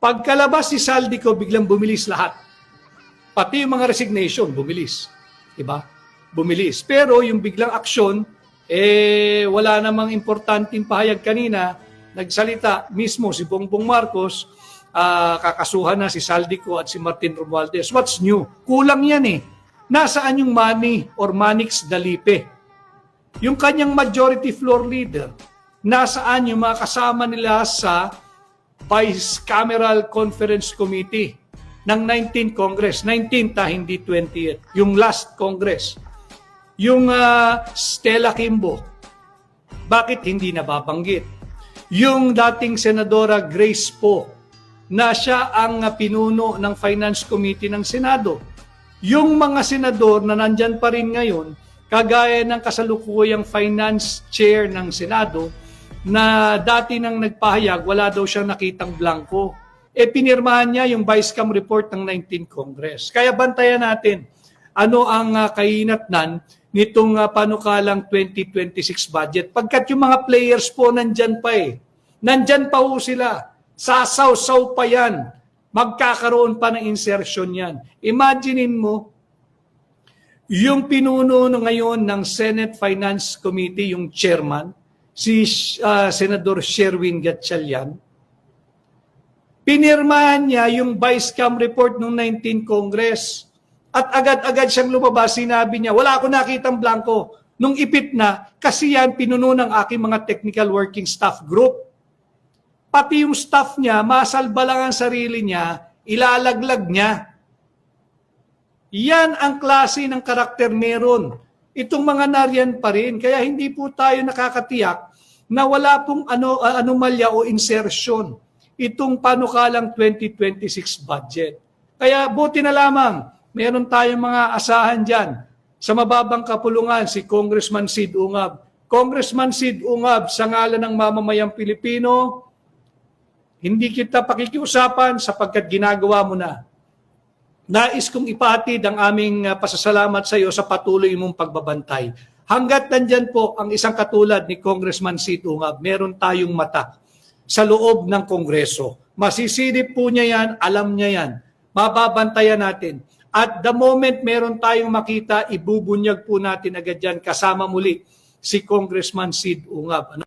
Pagkalabas si Saldico, biglang bumilis lahat. Pati yung mga resignation, bumilis. Diba? Bumilis. Pero yung biglang aksyon, wala namang importanteng pahayag kanina. Nagsalita mismo si Bongbong Marcos, kakasuhan na si Saldico at si Martin Romualdez. What's new? Kulang yan eh. Nasaan yung Manny or Manix Dalipe? Yung kanyang majority floor leader, nasaan yung mga kasama nila sa Bicameral Conference Committee ng 19th Congress. 19th hindi 20th. Yung last Congress. Yung Stella Kimbo, bakit hindi nababanggit? Yung dating Senadora Grace Poe, na siya ang pinuno ng Finance Committee ng Senado. Yung mga senador na nandyan pa rin ngayon, kagaya ng kasalukuyang Finance Chair ng Senado, na dati nang nagpahayag, wala daw siyang nakitang blanco. Pinirmahan niya yung Vice-Cam report ng 19th Congress. Kaya bantayan natin ano ang kahinatnan nitong panukalang 2026 budget. Pagkat yung mga players po nandyan pa Nandyan pa sila. Sasaw-saw pa yan. Magkakaroon pa ng insertion yan. Imaginein mo, yung pinuno ngayon ng Senate Finance Committee, yung chairman, si Senador Sherwin Gatchalian, pinirmahan niya yung Vice-Cam report ng 19th Congress at agad-agad siyang lumabas, sinabi niya, wala ako nakitang blanco. Nung ipit na, kasi yan pinuno ng aking mga technical working staff group. Pati yung staff niya, masalba lang ang sarili niya, ilalaglag niya. Yan ang klase ng karakter meron. Itong mga nariyan pa rin. Kaya hindi po tayo nakakatiyak na wala pong anomalya o insertion itong panukalang 2026 budget. Kaya buti na lamang, meron tayong mga asahan dyan. Sa mababang kapulungan, si Congressman Sid Ungab. Congressman Sid Ungab, sa ngalan ng mamamayang Pilipino, hindi kita pakikiusapan sapagkat ginagawa mo na. Nais kong ipahatid ang aming pasasalamat sa iyo sa patuloy mong pagbabantay. Hanggat nandyan po ang isang katulad ni Congressman Sid Ungab, meron tayong mata sa loob ng Kongreso. Masisilip po niya yan, alam niya yan. Mababantayan natin. At the moment meron tayong makita, ibubunyag po natin agad yan kasama muli si Congressman Sid Ungab.